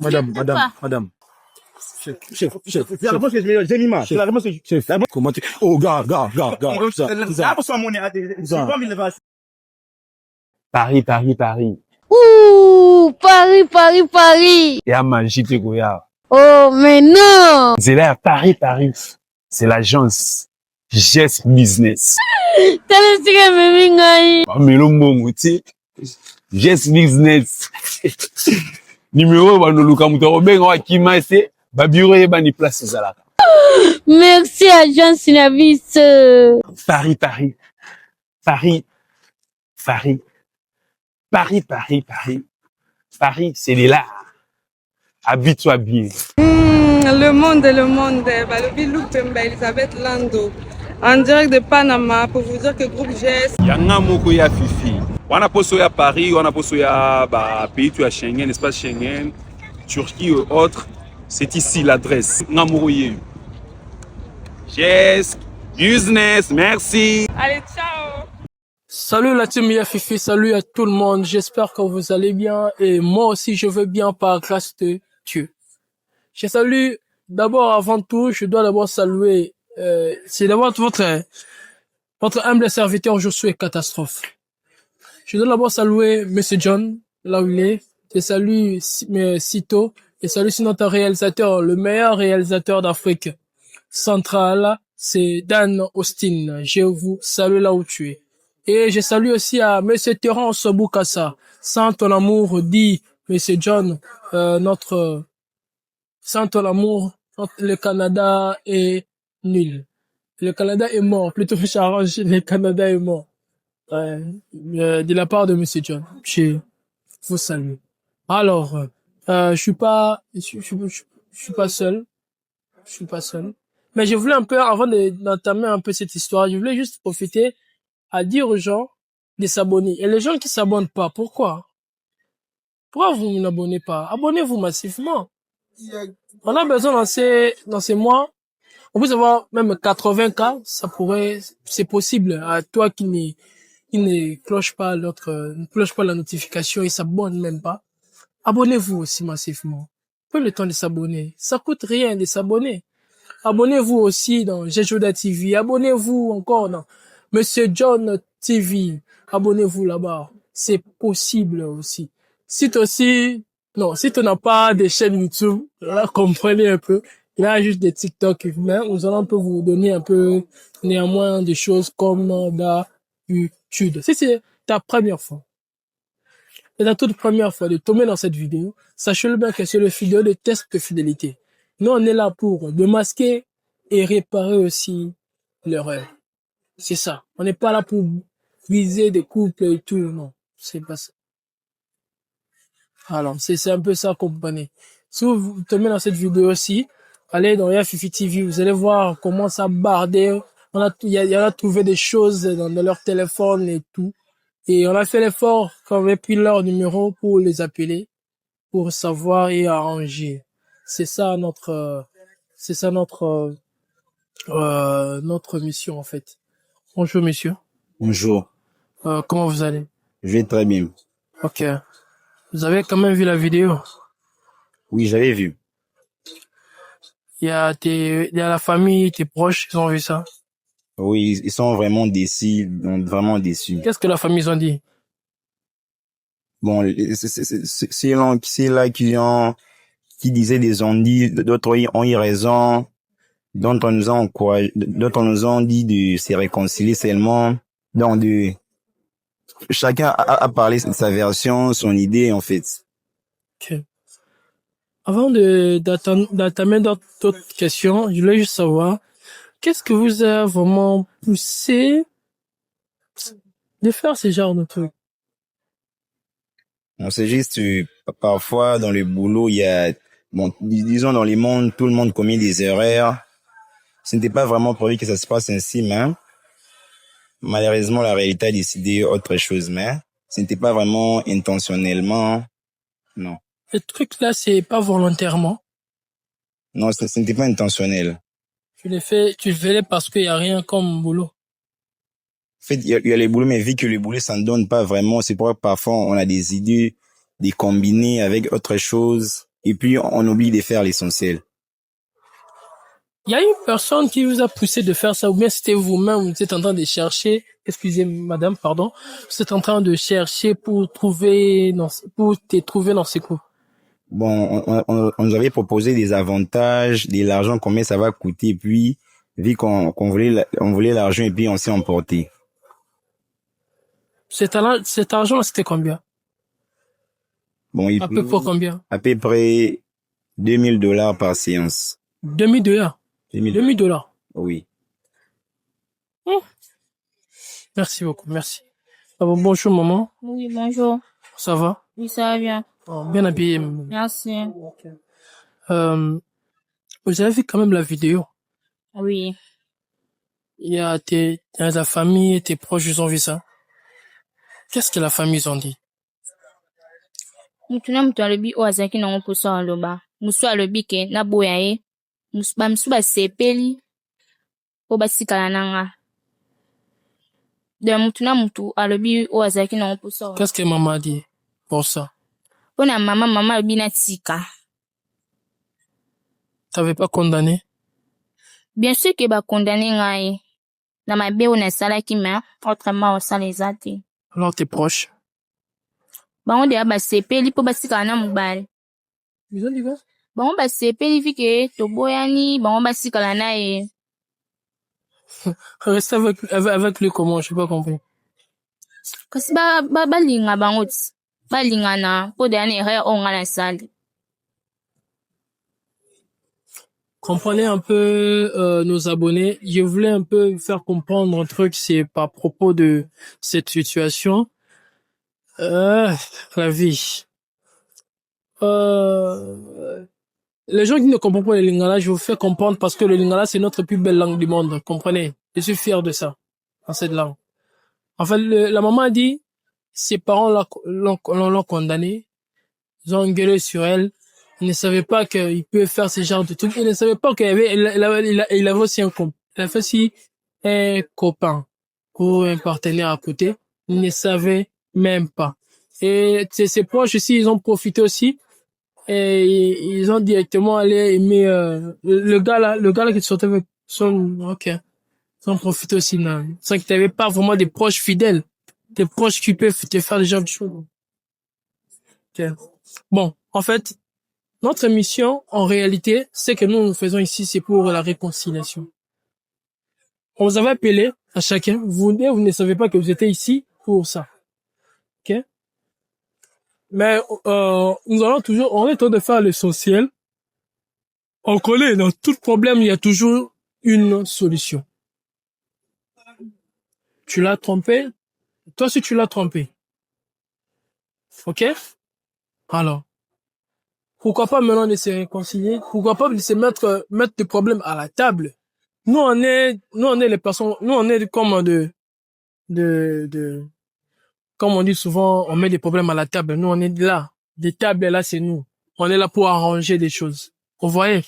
Madame. Chef. C'est la réponse que j'ai mis, ma. C'est la réponse que chef. Comment tu... Oh, gars. Paris. Ouh, Paris. Et à manger, tu goya. Oh, mais non. C'est là, Paris. C'est l'agence Gest Business. T'as le tigre, mais mingai. Mais le mot, tu sais, Gest Business. Numéro, bah, nous, Luka Mouto, ben, on va qui m'a c'est, bah, bureau, et bah, ni place, c'est là. Merci, agent Synavis. Paris, c'est là. Habite-toi bien. Le monde. Le Bilou Pemba, Elisabeth Lando. En direct de Panama pour vous dire que groupe GS. Yanga moko ya Fifi. Wana poso ya Paris, wana poso ya pays tu as Schengen, espace Schengen, Turquie ou autres. C'est ici l'adresse. Ngamourouye. Yes, business, merci. Allez, ciao. Salut la team Yafifi, salut à tout le monde, j'espère que vous allez bien et moi aussi je vais bien par grâce de Dieu. Je salue d'abord avant tout, je dois d'abord saluer, c'est d'abord votre humble serviteur Josué Catastrophe. Je dois d'abord saluer Monsieur John, là où il est, je salue Sito, et salue notre réalisateur, le meilleur réalisateur d'Afrique centrale, c'est Dan Austin, je vous salue là où tu es. Et je salue aussi à Monsieur Terence Boukassa. Sans ton amour, dit Monsieur John, sans ton amour, le Canada est nul. Le Canada est mort. Plutôt, j'arrange, le Canada est mort. De la part de Monsieur John. Je vous salue. Alors, je suis pas seul. Je suis pas seul. Mais je voulais un peu, avant d'entamer un peu cette histoire, je voulais juste profiter à dire aux gens de s'abonner. Et les gens qui s'abonnent pas, pourquoi? Pourquoi vous n'abonnez pas? Abonnez-vous massivement. On a besoin dans ces mois, on peut avoir même 80K, c'est possible. À toi qui ne cloche pas ne cloche pas la notification et s'abonne même pas. Abonnez-vous aussi massivement. Prenez le temps de s'abonner. Ça coûte rien de s'abonner. Abonnez-vous aussi dans Jejoda TV. Abonnez-vous encore dans Monsieur John TV. Abonnez-vous là-bas. C'est possible aussi. Si tu n'as pas de chaîne YouTube, là, comprenez un peu. Il y a juste des TikTok, mais nous allons un peu vous donner un peu, néanmoins, des choses comme d'habitude. Si c'est ta première fois, c'est la toute première fois de tomber dans cette vidéo, sachez-le bien que c'est le vidéo de test de fidélité. Nous, on est là pour démasquer et réparer aussi l'erreur. C'est ça. On n'est pas là pour viser des couples et tout, non. C'est pas ça. Alors, c'est un peu ça, comprenez. Si vous tombez dans cette vidéo aussi, allez dans Yafifi TV, vous allez voir comment ça bardait. Il y en a trouvé des choses dans leur téléphone et tout. Et on a fait l'effort quand on avait pris leur numéro pour les appeler, pour savoir et arranger. C'est ça notre mission, en fait. Bonjour, monsieur. Bonjour. Comment vous allez? Je vais très bien. Ok. Vous avez quand même vu la vidéo? Oui, j'avais vu. Il y a la famille, tes proches, ils ont vu ça. Oui, ils sont vraiment déçus, vraiment déçus. Qu'est-ce que la famille ils ont dit? Bon, c'est là qui disaient des ondits, d'autres ont eu raison, d'autres nous ont dit de se réconcilier seulement, donc chacun a parlé de sa version, son idée, en fait. Ok. Avant d'entamer d'autres questions, je voulais juste savoir, qu'est-ce que vous a vraiment poussé de faire ce genre de truc? On sait juste, parfois, dans le boulot, il y a, bon, disons, dans le monde, tout le monde commet des erreurs. Ce n'était pas vraiment prévu que ça se passe ainsi, mais malheureusement, la réalité a décidé autre chose, mais ce n'était pas vraiment intentionnellement, non. Ce truc-là, c'est pas volontairement. Non, ce n'était pas intentionnel. Tu le fais parce qu'il y a rien comme boulot. En fait, il y a les boulots, mais vu que le boulot, ça ne donne pas vraiment, c'est pourquoi parfois on a des idées de combiner avec autre chose. et puis on oublie de faire l'essentiel. Il y a une personne qui vous a poussé de faire ça, ou bien c'était vous-même, vous êtes en train de chercher, excusez madame, pardon, vous êtes en train de chercher pour te trouver dans ces coups. Bon, on nous avait proposé des avantages, de l'argent, combien ça va coûter, et puis, vu qu'on on voulait l'argent, et puis on s'est emporté. Cet argent, c'était combien? Bon, À peu près combien? à peu près $2000 par séance. $2000. 2000, $2000. oui. Merci beaucoup, merci. Ah bon, bonjour maman, Oui, bonjour. ça va? Oui, ça va bien. Oh, bien habillé. Merci. Vous avez vu quand même la vidéo. Oui. Il y a la famille et tes proches, ils ont vu ça. Qu'est-ce que la famille ils ont dit? Mutu na mutu alobi oyo azalaki nango mposa aloba. Musu alobi ke naboya ye. Bamusu basepeli po basikala na nga. Donc mutu na mutu alobi oyo azalaki nango mposa aloba. Qu'est-ce que maman a dit pour ça? Po na mama alobi natika. T'avais pas condamné? Bien sûr ke bakondane ngai. Na mabe oyo nasalaki me autrement osala eza te. Alors tes proches? Bango deya basepeli po basikala na mobali. Ils ont dit quoi? Bango basepeli vi ke toboyani, bango basikala na ye. Rester avec lui comment? Je n'ai pas compris. Kasi balinga bango ti. Balingana po deya na erreur oyo nga nasali. Comprenez un peu nos abonnés. Je voulais un peu faire comprendre un truc, c'est par propos de cette situation. La vie. Les gens qui ne comprennent pas le lingala, je vous fais comprendre parce que le lingala, c'est notre plus belle langue du monde. Comprenez? Je suis fier de ça, dans cette langue. En fait, la maman a dit, ses parents l'ont condamné. Ils ont engueulé sur elle. Ils ne savaient pas qu'il peut faire ce genre de trucs. Ils ne savaient pas qu'il avait aussi un copain ou un partenaire à côté. Ils ne savaient même pas. Et ses proches aussi, ils ont profité aussi. Et ils ont directement allé aimer, le gars là qui sortait avec ok. Ils ont profité aussi, non. Sans que t'avais pas vraiment des proches fidèles. Des proches qui peuvent te faire des gens de choses. Ok. Bon, en fait, notre mission, en réalité, c'est que nous faisons ici, c'est pour la réconciliation. On vous avait appelé à chacun. Vous ne savez pas que vous étiez ici pour ça. Ok? Mais, nous allons toujours, on est en train de faire l'essentiel. On connaît, dans tout problème, il y a toujours une solution. Tu l'as trompé. Toi aussi, tu l'as trompé. Ok? Alors. Pourquoi pas maintenant de se réconcilier? Pourquoi pas de se mettre des problèmes à la table? Nous on est les personnes, nous on est comme comme on dit souvent, on met des problèmes à la table. Nous on est là. Des tables là, c'est nous. On est là pour arranger des choses. Vous voyez?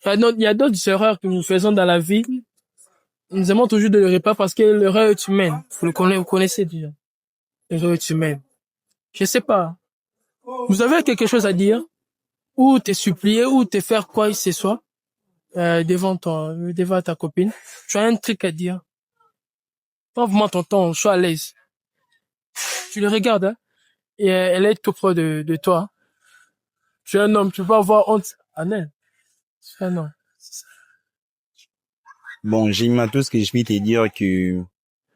Il y a d'autres erreurs que nous faisons dans la vie. Nous aimons toujours de le pas parce que l'erreur est humaine. Vous connaissez déjà. L'erreur est humaine. Je sais pas. Vous avez quelque chose à dire? Ou te supplier, ou te faire quoi que ce soit, devant ta copine. Tu as un truc à dire. Pas vraiment ton sois à l'aise. Tu le regardes, hein, et elle est tout près de toi. Tu es un homme, tu peux avoir honte en elle. Tu es un homme. Bon, Jima, tout ce que je peux te dire que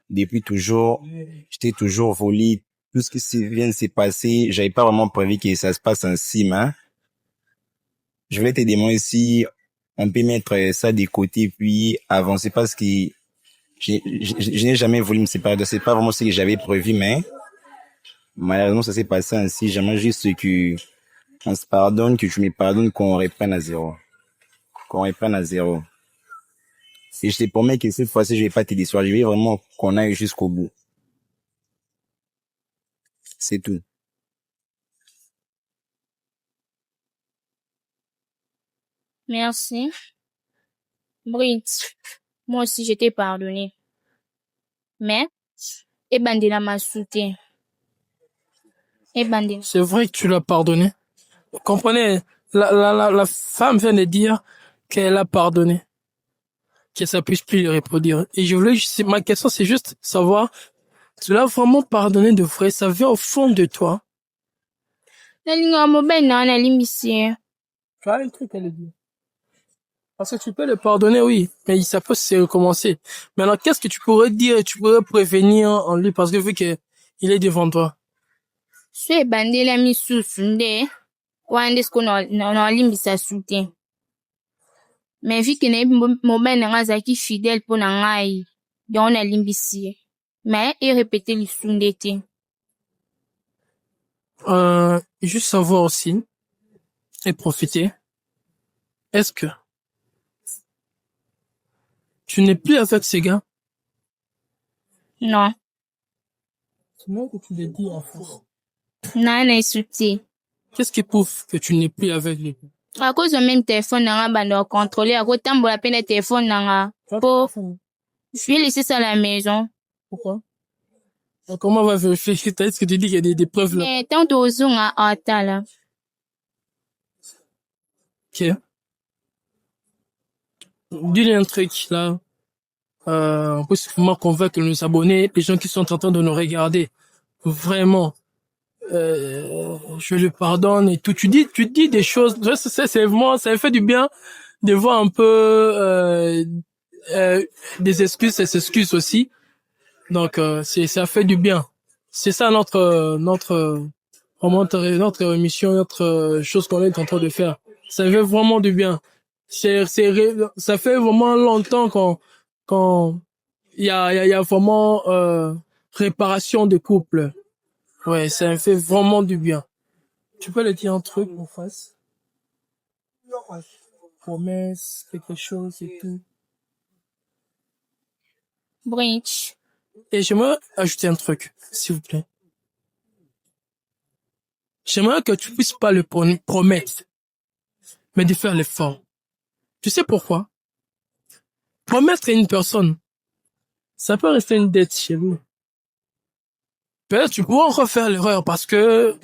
depuis toujours, j'étais toujours volé. Tout ce qui vient de se passer, j'avais pas vraiment prévu que ça se passe ainsi, hein. Je voulais te demander si on peut mettre ça de côté puis avancer parce que je n'ai jamais voulu me séparer. C'est pas vraiment ce que j'avais prévu, mais malheureusement ça s'est passé ainsi. J'aimerais juste que on se pardonne, que tu me pardonnes, qu'on reprenne à zéro. Qu'on reprenne à zéro. Et je te promets que cette fois-ci, je vais pas te décevoir. Je vais vraiment qu'on aille jusqu'au bout. C'est tout. Merci. Brit, moi aussi je t'ai pardonné. Mais, Ebandina m'a soutenu. Ebandina. C'est vrai que tu l'as pardonné. Comprenez, La femme vient de dire qu'elle a pardonné, que ça puisse plus le reproduire. Et ma question, c'est juste savoir, tu l'as vraiment pardonné de vrai, ça vient au fond de toi. nalinga mobali na nalimbisi. Tu as un truc à le dire. Parce que tu peux le pardonner, oui, mais ça peut se recommencer. Maintenant, qu'est-ce que tu pourrais dire, tu pourrais prévenir en lui, parce que vu que il est devant toi. So ebandela misusu nde wande siko na limbisa su te. Mais vu que nayebi mobali na nga azalaki fidèle mpo na ngai, yango nalimbisi ye. Mais erepete lisu nde te. Juste savoir aussi, et profiter, est-ce que tu n'es plus avec ces gars? Non. C'est moi que tu le dis en fait. Na esu te. Qu'est-ce qui prouve que tu n'es plus avec lui? À cause de même téléphone na nga bando contrôler, à cause tambola pe na téléphone na nga. Je vais laisser ça à la maison. Pourquoi? Comment on va vérifier? Est-ce que tu dis qu'il y a des preuves là? Mais tant tozonga ata là. Ok. Dis-lui un truc là. On peut sûrement convaincre nos abonnés, les gens qui sont en train de nous regarder. Vraiment. Je le pardonne et tout. Tu dis des choses. C'est vraiment, ça fait du bien de voir un peu des excuses, ces excuses aussi. Donc ça fait du bien. C'est ça notre émission, notre chose qu'on est en train de faire. Ça fait vraiment du bien. Ça fait vraiment longtemps quand il y a vraiment réparation de couple. Ouais, ça me fait vraiment du bien. Tu peux le dire un truc en face? Promesse, quelque chose et tout. Brinch. Et j'aimerais ajouter un truc, s'il vous plaît. J'aimerais que tu puisses pas le promettre, mais de faire l'effort. Tu sais pourquoi? Promettre à une personne, ça peut rester une dette chez vous. Peut-être tu pourras encore faire l'erreur parce que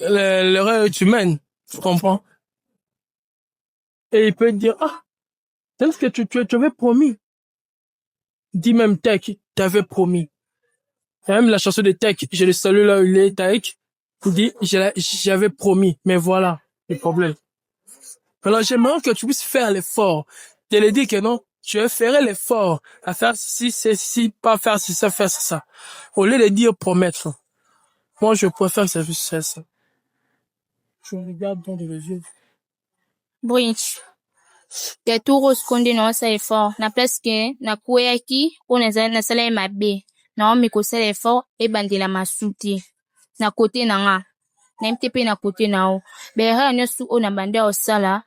l'erreur est humaine, tu comprends? Et il peut te dire, ah, c'est ce que tu avais promis. Dis même Tech, t'avais promis. Il y a même la chanson de Tech, je le salue là où il est, Tech. Il dit, j'avais promis, mais voilà le problème. Alors j'aimerais que tu puisses faire l'effort. Je te dire que non, tu ferais l'effort à faire ceci, pas faire ça, faire ça. Au lieu de dire promettre. Moi, je préfère que ça fasse ça. Je regarde dans les yeux. Brinch. Te turo skonde na wasa effort. Na presque na kuyaki o na sala e mabe. Na o miko sala effort e bandela masuti. Na kote na nga. Na mtepe na kote na o. Bera nyosu o na bande o sala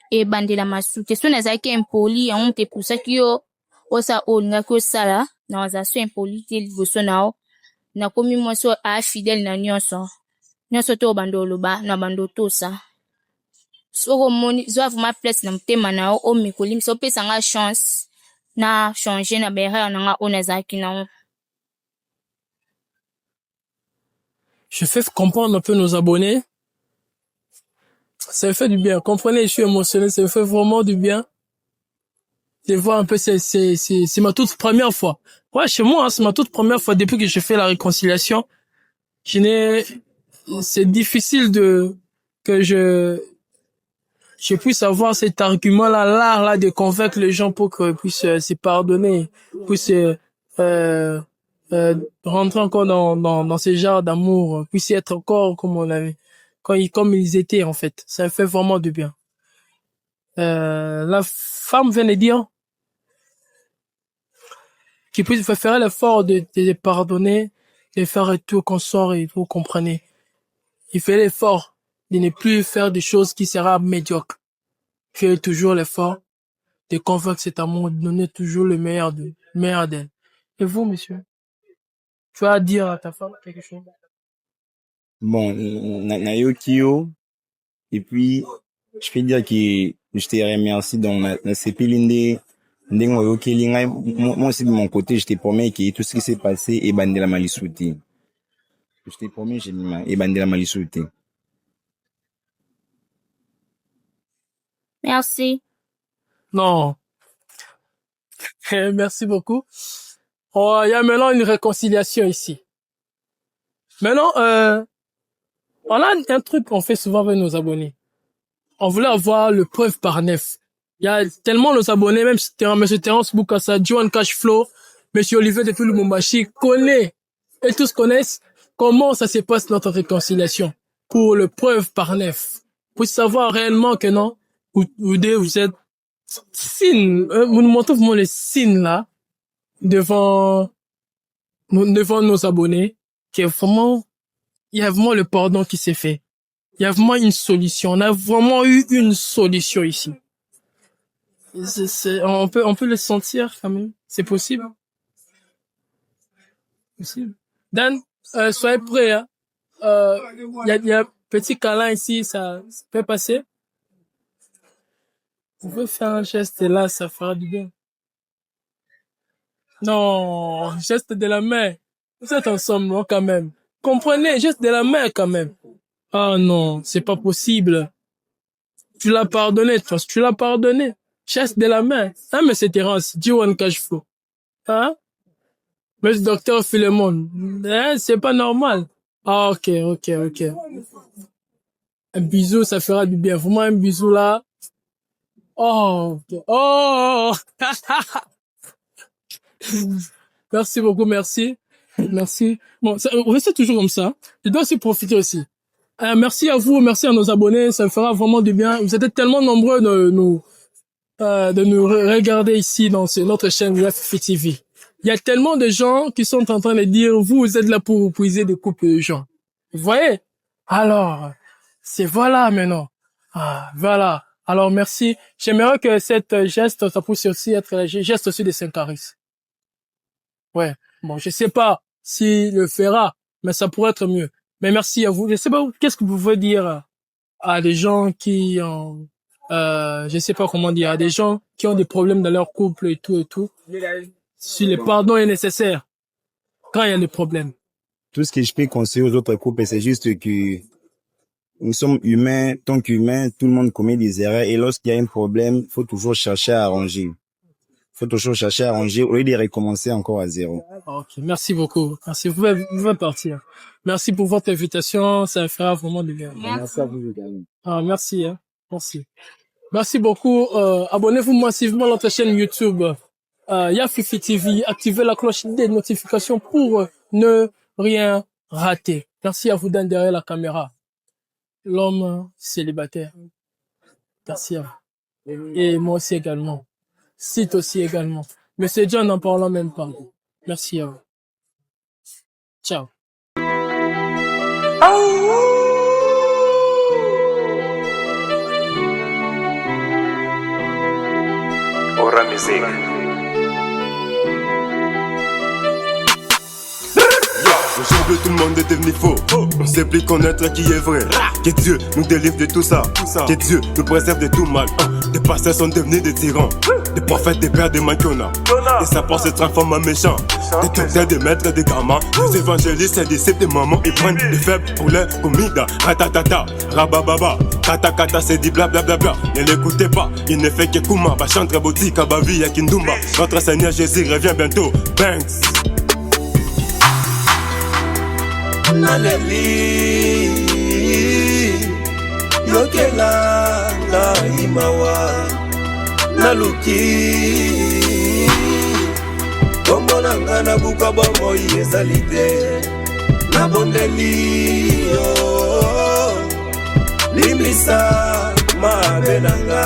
e bandela masuti. So na zaki impoli ya mte pusaki yo osa o nga ko sala na waza so impoli te liboso na o. Na komi mwaso a fidèle na nyonso. Nyonso to bando loba na bando tosa. So moni zo avuma place na mtema na o mikoli so pesa nga chance na changer na bera na nga ona zaki na o. Je fais comprendre un peu nos abonnés. Ça me fait du bien. Comprenez, je suis émotionnel, ça me fait vraiment du bien. De voir un peu, c'est ma toute première fois. Ouais, chez moi, hein, c'est ma toute première fois depuis que je fais la réconciliation. C'est difficile que je puisse avoir cet argument-là, l'art là de convaincre les gens pour qu'ils puissent se pardonner, puissent rentrer encore dans ces genres d'amour, puissent être encore comme on avait, comme ils étaient en fait. Ça fait vraiment du bien. La femme vient de dire qu'il puisse faire l'effort de pardonner et faire tout qu'on sort et vous comprenez. Il fait l'effort de ne plus faire des choses qui sera médiocres. Il fait toujours l'effort de convaincre cet amour, de donner toujours le meilleur d'elle. Et vous, monsieur? Tu vas dire à ta femme quelque chose? Bon, Nayokio, et puis, je peux dire que je te remercie donc na sepelinde ndenge oyokeli ngai moi aussi de mon côté je te promets que tout ce qui s'est passé et bandela malisuti. Je te promets j'ai et bandela malisuti. Merci. Non. Merci beaucoup. Oh, il y a maintenant une réconciliation ici. Maintenant, on a un truc qu'on fait souvent avec nos abonnés. On voulait avoir le preuve par neuf. Il y a tellement nos abonnés, même M. Terence Boukassa, Johan Cashflow, M. Olivier depuis Lumumbashi, connaît, et tous connaissent comment ça se passe notre réconciliation. Pour le preuve par neuf. Pour savoir réellement que non, vous êtes signes, vous nous montrez vraiment les signes là, devant nos abonnés, qu'il y a vraiment, il y a vraiment le pardon qui s'est fait. Il y a vraiment une solution. On a vraiment eu une solution ici. On peut le sentir quand même. C'est possible. Possible. Dan, soyez prêts, hein. Il y a un petit câlin ici, ça peut passer. Vous pouvez faire un geste là, ça fera du bien. Non, geste de la main. Vous êtes ensemble, non, quand même. Comprenez, geste de la main, quand même. Ah non, c'est pas possible. Tu l'as pardonné, toi, tu l'as pardonné. Geste de la main. Hein, monsieur Terence, Johan Cashflow. Hein? Monsieur Docteur Philemon. Hein, c'est pas normal. Ah, ok. Un bisou, ça fera du bien. Vraiment un bisou là. Oh, okay. Oh. Merci beaucoup, merci. Bon, restez toujours comme ça. Je dois aussi profiter aussi. Merci à vous, merci à nos abonnés, ça me fera vraiment du bien. Vous êtes tellement nombreux de nous regarder ici dans notre chaîne Yafifi TV. Il y a tellement de gens qui sont en train de dire, vous êtes là pour puiser des couples de gens. Vous voyez? Alors, c'est voilà maintenant. Ah, voilà. Alors, merci. J'aimerais que cette geste, ça puisse aussi être le geste aussi de Saint-Caris. Ouais. Bon, je sais pas s'il le fera, mais ça pourrait être mieux. Mais merci à vous. Je sais pas, qu'est-ce que vous pouvez dire à des gens qui ont, je sais pas comment dire, à des gens qui ont des problèmes dans leur couple et tout. Si le pardon est nécessaire, quand il y a des problèmes. Tout ce que je peux conseiller aux autres couples, c'est juste que nous sommes humains, tant qu'humains, tout le monde commet des erreurs et lorsqu'il y a un problème, faut toujours chercher à arranger. Au lieu de recommencer encore à zéro. Ok, merci beaucoup. Merci, vous pouvez partir. Merci pour votre invitation, ça fera vraiment du bien. Merci à vous également. Ah, merci, hein. Merci. Merci beaucoup. Abonnez-vous massivement à notre chaîne YouTube Yafifi TV. Activez la cloche des notifications pour ne rien rater. Merci à vous Dan derrière la caméra. L'homme célibataire. Merci à vous. Et moi aussi également. Cite aussi également. Monsieur John, n'en parlons même pas. Merci à vous. Ciao. Aura musique. Aujourd'hui tout le monde est devenu faux. On sait plus connaître qui est vrai. Que Dieu nous délivre de tout ça. Que Dieu nous préserve de tout mal. Des pasteurs sont devenus des tyrans. Des prophètes, des pères, des maquiona. Et ça pense se transforme en méchant. Des docteurs, des maîtres, des gamins. Des évangélistes, des disciples, des mamans. Ils prennent des faibles pour leur comida. Ratatata, rabababa. Kata kata, c'est dit blablabla. Ne l'écoutez pas, il ne fait que Kuma. Bachantre, Boti, Kabavi, Yakindumba. Notre Seigneur Jésus revient bientôt. Banks. Naleli yokela na imawa naluki komona ngana buka bomo ezalite na bondeli yo limisa mabenanga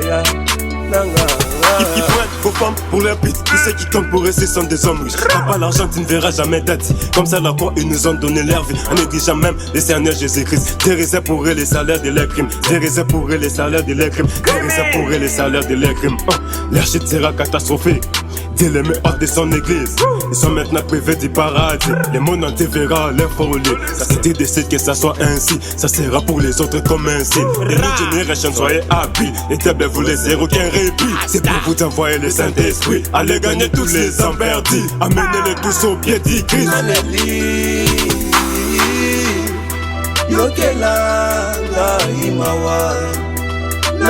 ya nanga. Ils prennent vos femmes pour leur bite. Tous ceux qui comptent pour eux, ce sont des hommes riches. T'as pas l'argent, tu ne verras jamais d'ati. Comme ça, la croix, ils nous ont donné leur vie. En négligeant même le Seigneur Jésus-Christ. Dérisé pour eux les salaires de leurs crimes. Dérisé pour eux les salaires de leurs crimes. Dérisé pour eux les salaires de leurs crimes. Leur chute sera catastrophique. Dieu les met hors de son église. Ils sont maintenant privés du paradis. Le monde entier verra leur folie. Ça c'était décide que ça soit ainsi. Ça sera pour les autres comme un signe. Les new generation soyez happy. Les tables vous laissez aucun répit. C'est pour vous envoyer le Saint-Esprit. Allez gagner tous les emmerdis. Amenez-les tous au pied du Christ. Yokela na imawa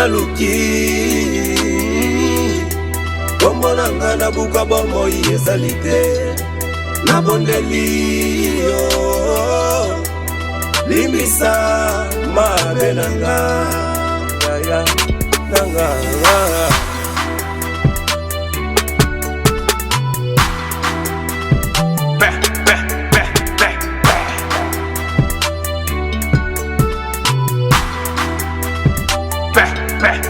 naluki kombo nanga nabuka bomoi ezali te nabondeli yo limbisa mabe nanga yaya nanga Back.